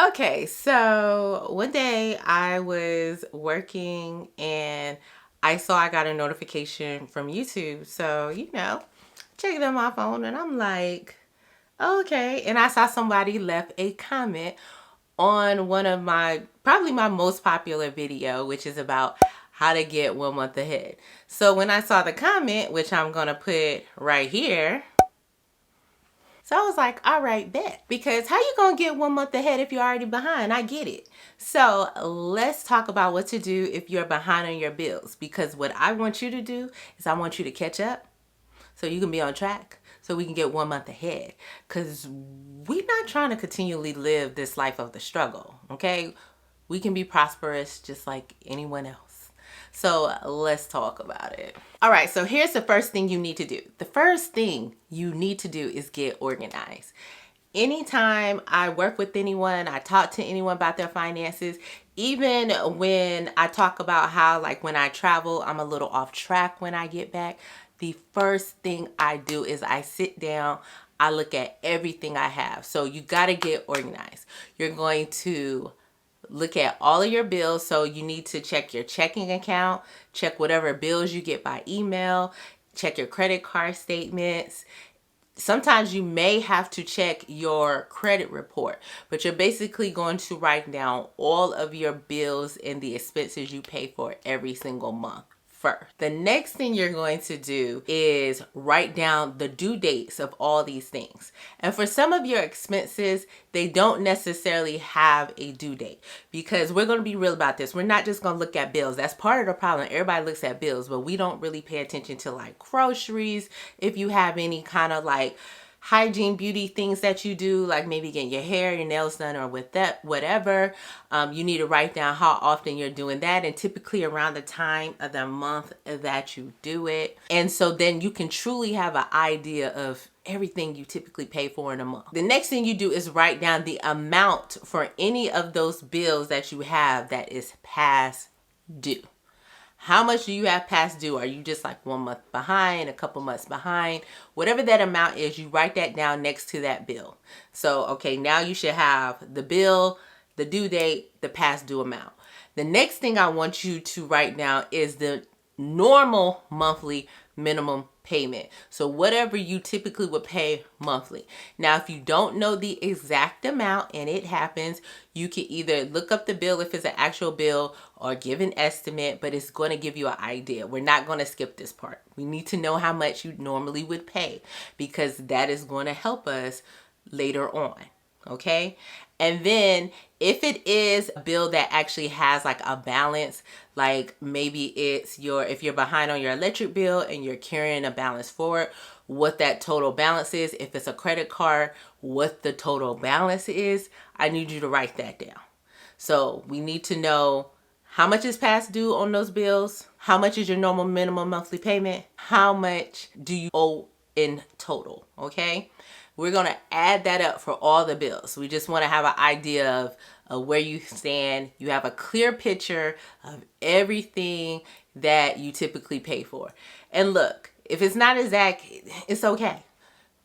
Okay, so one day I was working and I saw I got a notification from YouTube. So, checking on my phone and I'm like, okay. And I saw somebody left a comment on one of probably my most popular video, which is about how to get 1 month ahead. So when I saw the comment, which I'm going to put right here, so I was like, all right, bet. Because how you gonna get 1 month ahead if you're already behind? I get it. So let's talk about what to do if you're behind on your bills. Because what I want you to do is I want you to catch up so you can be on track, so we can get 1 month ahead. Because we're not trying to continually live this life of the struggle, okay? We can be prosperous just like anyone else. So let's talk about it. All right, so here's the first thing you need to do. The first thing you need to do is get organized. Anytime I work with anyone, I talk to anyone about their finances, even when I talk about how, like, when I travel, I'm a little off track when I get back, the first thing I do is I sit down, I look at everything I have. So you got to get organized. You're going to look at all of your bills. So you need to check your checking account, check whatever bills you get by email, check your credit card statements. Sometimes you may have to check your credit report, but you're basically going to write down all of your bills and the expenses you pay for every single month. First. The next thing you're going to do is write down the due dates of all these things. And for some of your expenses, they don't necessarily have a due date, because we're going to be real about this. We're not just going to look at bills. That's part of the problem. Everybody looks at bills, but we don't really pay attention to, like, groceries. If you have any kind of like hygiene, beauty things that you do, like maybe getting your hair, your nails done, or with that, whatever, you need to write down how often you're doing that, and typically around the time of the month that you do it. And so then you can truly have an idea of everything you typically pay for in a month. The next thing you do is write down the amount for any of those bills that you have that is past due. How much do you have past due? Are you just like 1 month behind, a couple months behind? Whatever that amount is, you write that down next to that bill. So, okay, now you should have the bill, the due date, the past due amount. The next thing I want you to write down is the normal monthly minimum payment. So whatever you typically would pay monthly. Now, if you don't know the exact amount, and it happens, you can either look up the bill if it's an actual bill or give an estimate, but it's going to give you an idea. We're not going to skip this part. We need to know how much you normally would pay, because that is going to help us later on. Okay. And then if it is a bill that actually has like a balance, like maybe it's if you're behind on your electric bill and you're carrying a balance forward, what that total balance is. If it's a credit card, what the total balance is. I need you to write that down. So we need to know how much is past due on those bills, how much is your normal minimum monthly payment, how much do you owe in total, okay? We're going to add that up for all the bills. We just want to have an idea of where you stand. You have a clear picture of everything that you typically pay for. And look, if it's not exact, it's okay.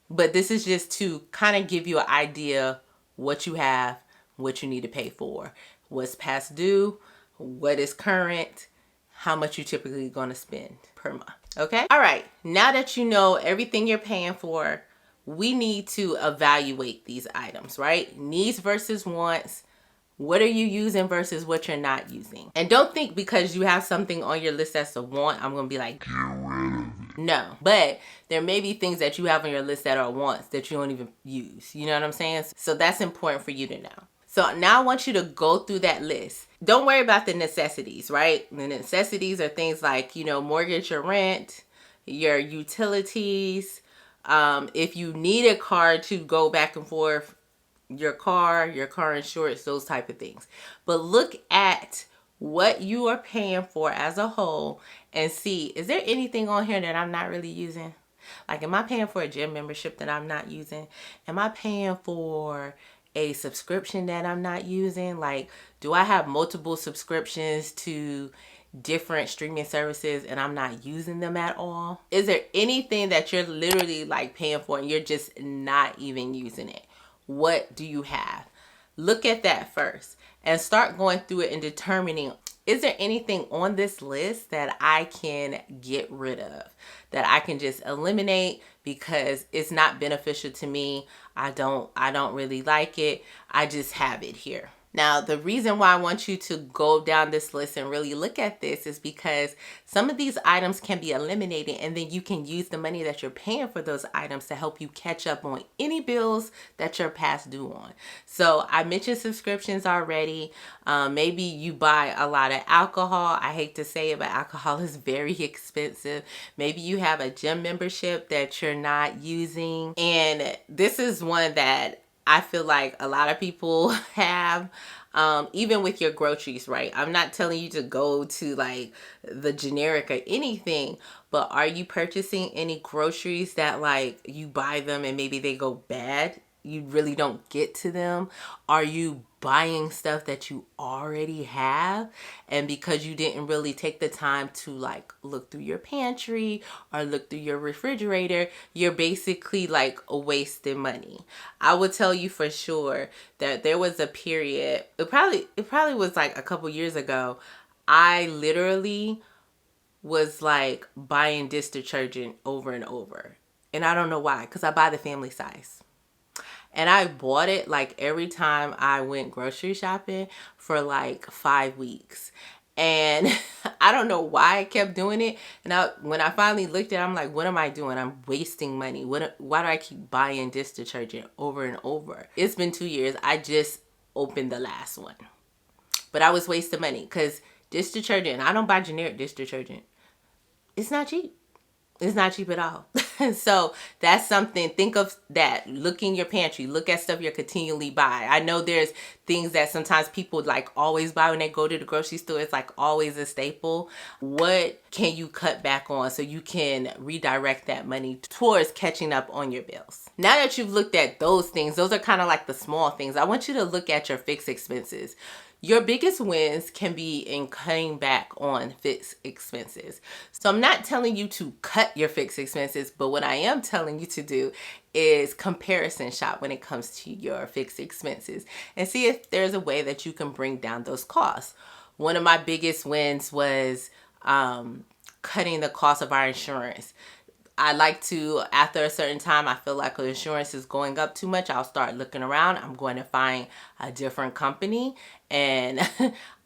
But this is just to kind of give you an idea what you have, what you need to pay for, what's past due, what is current, how much you typically going to spend per month. Okay? All right. Now that you know everything you're paying for, we need to evaluate these items, right? Needs versus wants. What are you using versus what you're not using? And don't think because you have something on your list that's a want, I'm going to be like, get rid of it. No, but there may be things that you have on your list that are wants that you don't even use. You know what I'm saying? So that's important for you to know. So now I want you to go through that list. Don't worry about the necessities, right? The necessities are things like, mortgage or rent, your utilities. If you need a car to go back and forth, your car insurance, those type of things. But look at what you are paying for as a whole and see, is there anything on here that I'm not really using? Like, am I paying for a gym membership that I'm not using? Am I paying for a subscription that I'm not using? Like, do I have multiple subscriptions to different streaming services and I'm not using them at all? Is there anything that you're literally like paying for and you're just not even using it? What do you have? look at that first and start going through it and determining, is there anything on this list that I can get rid of, that I can just eliminate because it's not beneficial to me? I don't really like it. I just have it here. Now, the reason why I want you to go down this list and really look at this is because some of these items can be eliminated, and then you can use the money that you're paying for those items to help you catch up on any bills that you're past due on. So I mentioned subscriptions already. Maybe you buy a lot of alcohol. I hate to say it, but alcohol is very expensive. Maybe you have a gym membership that you're not using. And this is one that I feel like a lot of people have, even with your groceries, right? I'm not telling you to go to like the generic or anything, but are you purchasing any groceries that like you buy them and maybe they go bad? You really don't get to them? Are you buying stuff that you already have, and because you didn't really take the time to like look through your pantry or look through your refrigerator, you're basically like wasting money? I would tell you for sure that there was a period, it probably was like a couple years ago, I literally was like buying dish detergent over and over. And I don't know why, because I buy the family size. And I bought it like every time I went grocery shopping for like 5 weeks. And I don't know why I kept doing it. And when I finally looked at it, I'm like, what am I doing? I'm wasting money. Why do I keep buying dish detergent over and over? It's been 2 years. I just opened the last one. But I was wasting money because dish detergent, and I don't buy generic dish detergent, it's not cheap. It's not cheap at all. So that's something, think of that. Look in your pantry, look at stuff you're continually buy. I know there's things that sometimes people like always buy when they go to the grocery store. It's like always a staple. What can you cut back on so you can redirect that money towards catching up on your bills? Now that you've looked at those things, those are kind of like the small things. I want you to look at your fixed expenses. Your biggest wins can be in cutting back on fixed expenses. So I'm not telling you to cut your fixed expenses, but what I am telling you to do is comparison shop when it comes to your fixed expenses and see if there's a way that you can bring down those costs. One of my biggest wins was cutting the cost of our insurance. I like to, after a certain time, I feel like insurance is going up too much, I'll start looking around. I'm going to find a different company and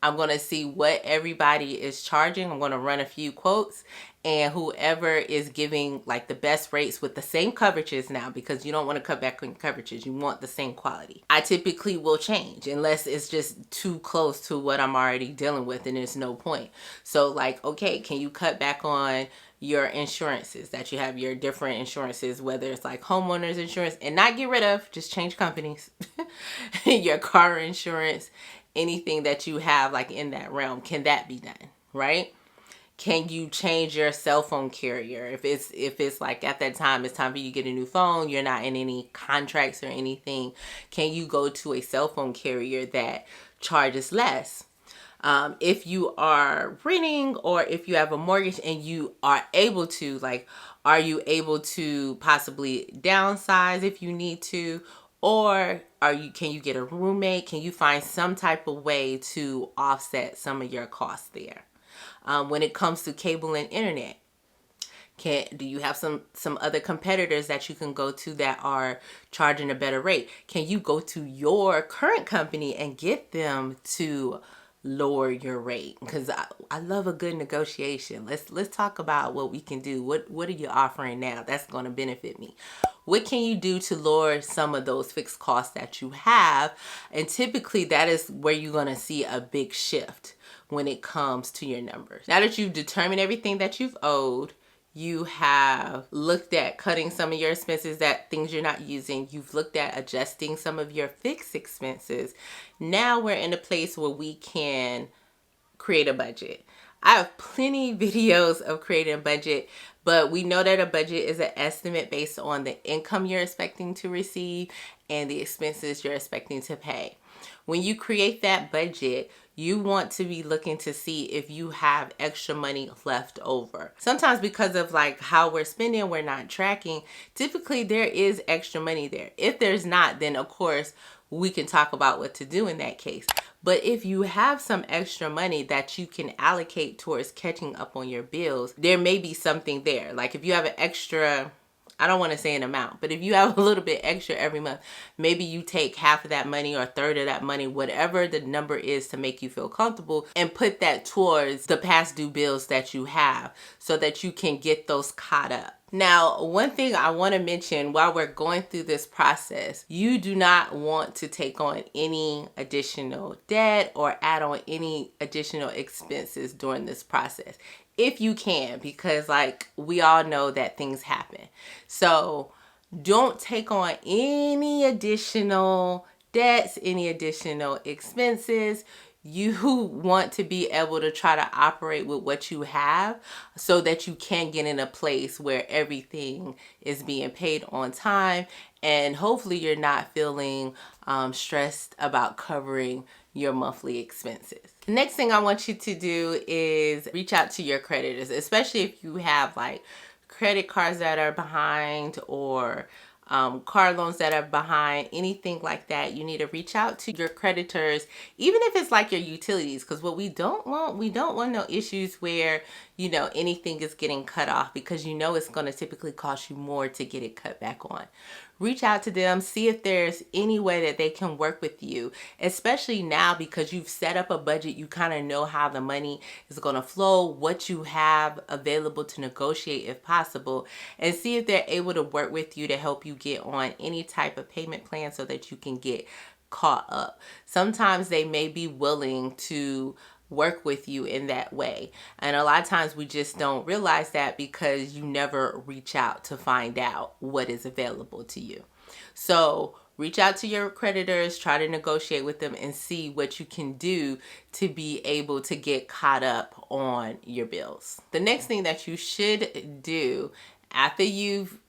I'm going to see what everybody is charging. I'm going to run a few quotes, and whoever is giving like the best rates with the same coverages now, because you don't want to cut back on coverages. You want the same quality. I typically will change unless it's just too close to what I'm already dealing with and there's no point. So like, okay, can you cut back on your insurances that you have, your different insurances, whether it's like homeowners insurance, and not get rid of, just change companies, your car insurance, anything that you have like in that realm, can that be done, right? Can you change your cell phone carrier? If it's like at that time, it's time for you to get a new phone, you're not in any contracts or anything, can you go to a cell phone carrier that charges less? If you are renting or if you have a mortgage and you are able to, like, are you able to possibly downsize if you need to? Or can you get a roommate? Can you find some type of way to offset some of your costs there? When it comes to cable and internet, do you have some other competitors that you can go to that are charging a better rate? Can you go to your current company and get them to lower your rate? Because I love a good negotiation. Let's talk about what we can do. What are you offering now that's going to benefit me? What can you do to lower some of those fixed costs that you have? And typically that is where you're going to see a big shift when it comes to your numbers. Now that you've determined everything that you've owed, you have looked at cutting some of your expenses, that things you're not using. You've looked at adjusting some of your fixed expenses. Now we're in a place where we can create a budget. I have plenty of videos of creating a budget, but we know that a budget is an estimate based on the income you're expecting to receive and the expenses you're expecting to pay. When you create that budget, you want to be looking to see if you have extra money left over. Sometimes because of like how we're spending, we're not tracking. Typically there is extra money there. If there's not, then of course we can talk about what to do in that case. But if you have some extra money that you can allocate towards catching up on your bills, there may be something there. Like if you have an extra, I don't want to say an amount, but if you have a little bit extra every month, maybe you take half of that money or a third of that money, whatever the number is to make you feel comfortable, and put that towards the past due bills that you have so that you can get those caught up. Now, one thing I want to mention while we're going through this process, you do not want to take on any additional debt or add on any additional expenses during this process. If you can, because like we all know that things happen. So don't take on any additional debts, any additional expenses. You want to be able to try to operate with what you have so that you can get in a place where everything is being paid on time, and hopefully you're not feeling stressed about covering your monthly expenses. The next thing I want you to do is reach out to your creditors, especially if you have like credit cards that are behind or car loans that are behind, anything like that. You need to reach out to your creditors, even if it's like your utilities, because what we don't want no issues where, you know, anything is getting cut off, because you know it's going to typically cost you more to get it cut back on. Reach out to them, see if there's any way that they can work with you, especially now because you've set up a budget. You kind of know how the money is going to flow, what you have available to negotiate if possible, and see if they're able to work with you to help you get on any type of payment plan so that you can get caught up. Sometimes they may be willing to work with you in that way. And a lot of times we just don't realize that because you never reach out to find out what is available to you. So reach out to your creditors, try to negotiate with them and see what you can do to be able to get caught up on your bills. The next thing that you should do after you've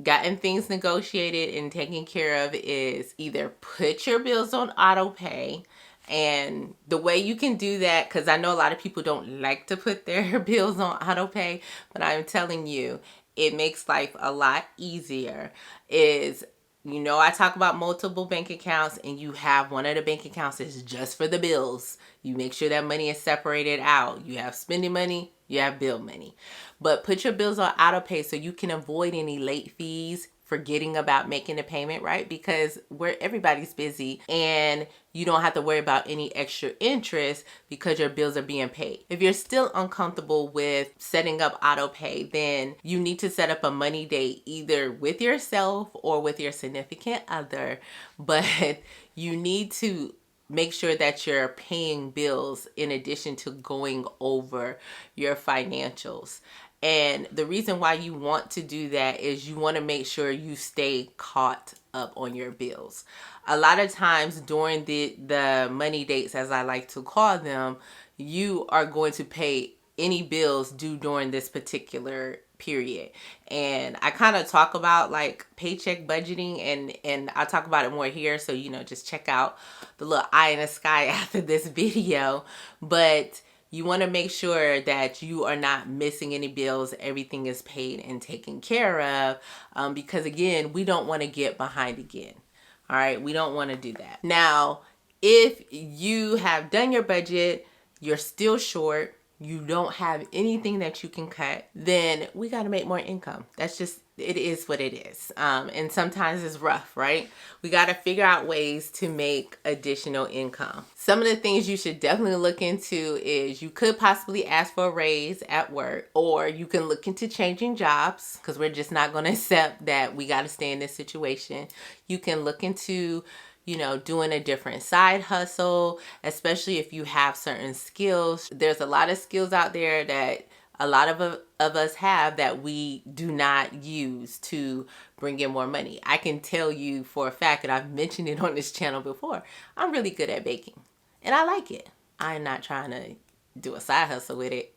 gotten things negotiated and taken care of is either put your bills on auto pay. And the way you can do that, because I know a lot of people don't like to put their bills on auto pay, but I'm telling you, it makes life a lot easier, is, you know, I talk about multiple bank accounts, and you have one of the bank accounts is just for the bills. You make sure that money is separated out. You have spending money, you have bill money. But put your bills on auto pay so you can avoid any late fees, forgetting about making a payment, right? Because everybody's busy and you don't have to worry about any extra interest because your bills are being paid. If you're still uncomfortable with setting up auto pay, then you need to set up a money date either with yourself or with your significant other. But you need to make sure that you're paying bills in addition to going over your financials. And the reason why you want to do that is you want to make sure you stay caught up on your bills. A lot of times during the money dates, as I like to call them, you are going to pay any bills due during this particular period. And I kind of talk about like paycheck budgeting, and I talk about it more here. So, you know, just check out the little eye in the sky after this video. But you want to make sure that you are not missing any bills. Everything is paid and taken care of, because again, we don't want to get behind again. All right, we don't want to do that. Now, if you have done your budget, you're still short, you don't have anything that you can cut, then we got to make more income. That's just, it is what it is. And sometimes it's rough, right? We got to figure out ways to make additional income. Some of the things you should definitely look into is you could possibly ask for a raise at work, or you can look into changing jobs, because we're just not going to accept that we got to stay in this situation. You can look into, you know, doing a different side hustle, especially if you have certain skills. There's a lot of skills out there that a lot of us have that we do not use to bring in more money. I can tell you for a fact, and I've mentioned it on this channel before, I'm really good at baking and I like it. I'm not trying to do a side hustle with it.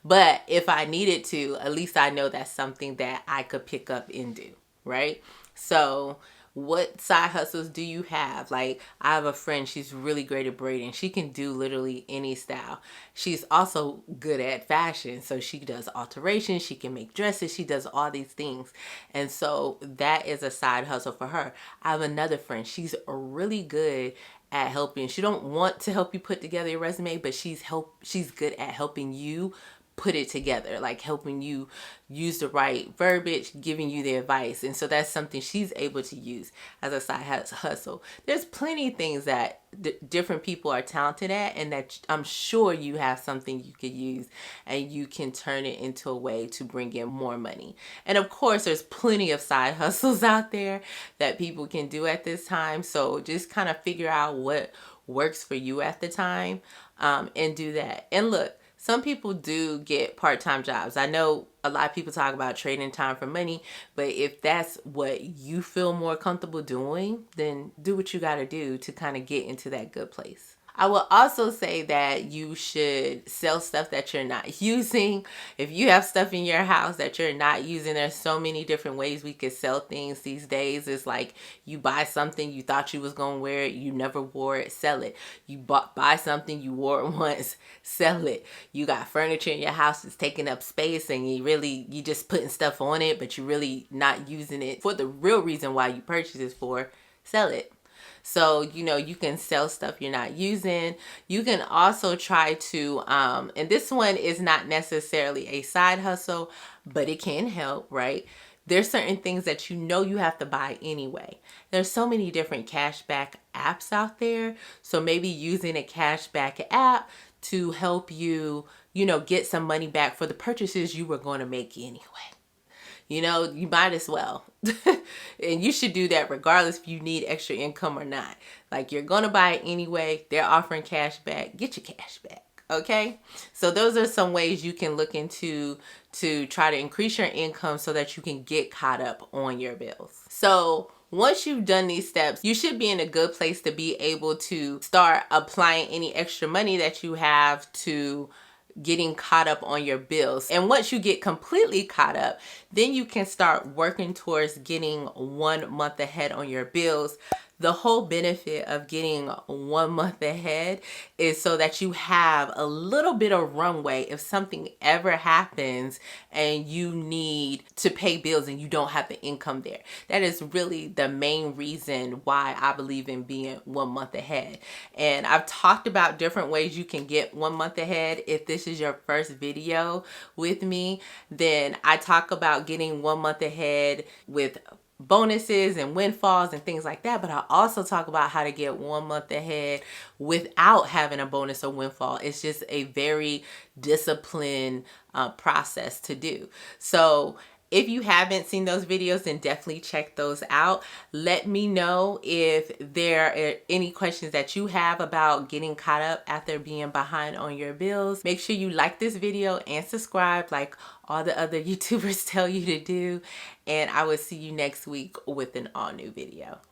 But if I needed to, at least I know that's something that I could pick up and do, right? So what side hustles do you have? Like, I have a friend, she's really great at braiding. She can do literally any style. She's also good at fashion. So she does alterations, she can make dresses, she does all these things. And so that is a side hustle for her. I have another friend, she's really good at helping. She don't want to help you put together your resume, but she's good at helping you put it together, like helping you use the right verbiage, giving you the advice. And so that's something she's able to use as a side hustle. There's plenty of things that different people are talented at, and that I'm sure you have something you could use and you can turn it into a way to bring in more money. And of course, there's plenty of side hustles out there that people can do at this time. So just kind of figure out what works for you at the time, and do that. And look, some people do get part-time jobs. I know a lot of people talk about trading time for money, but if that's what you feel more comfortable doing, then do what you got to do to kind of get into that good place. I will also say that you should sell stuff that you're not using. If you have stuff in your house that you're not using, there's so many different ways we could sell things these days. It's like you buy something, you thought you was going to wear it, you never wore it, sell it. You buy something, you wore it once, sell it. You got furniture in your house that's taking up space and you just putting stuff on it, but you're really not using it for the real reason why you purchased it for, sell it. So, you can sell stuff you're not using. You can also try to, and this one is not necessarily a side hustle, but it can help, right? There's certain things that you have to buy anyway. There's so many different cashback apps out there. So maybe using a cashback app to help you, get some money back for the purchases you were going to make anyway. You might as well. And you should do that regardless if you need extra income or not. Like, you're going to buy it anyway. They're offering cash back. Get your cash back. Okay? So those are some ways you can look into to try to increase your income so that you can get caught up on your bills. So once you've done these steps, you should be in a good place to be able to start applying any extra money that you have to getting caught up on your bills. And once you get completely caught up, then you can start working towards getting 1 month ahead on your bills. The whole benefit of getting 1 month ahead is so that you have a little bit of runway if something ever happens and you need to pay bills and you don't have the income there. That is really the main reason why I believe in being 1 month ahead. And I've talked about different ways you can get 1 month ahead. If this is your first video with me, then I talk about getting 1 month ahead with bonuses and windfalls and things like that, but I also talk about how to get 1 month ahead without having a bonus or windfall. It's just a very disciplined process to do. So if you haven't seen those videos, then definitely check those out. Let me know if there are any questions that you have about getting caught up after being behind on your bills. Make sure you like this video and subscribe like all the other YouTubers tell you to do. And I will see you next week with an all new video.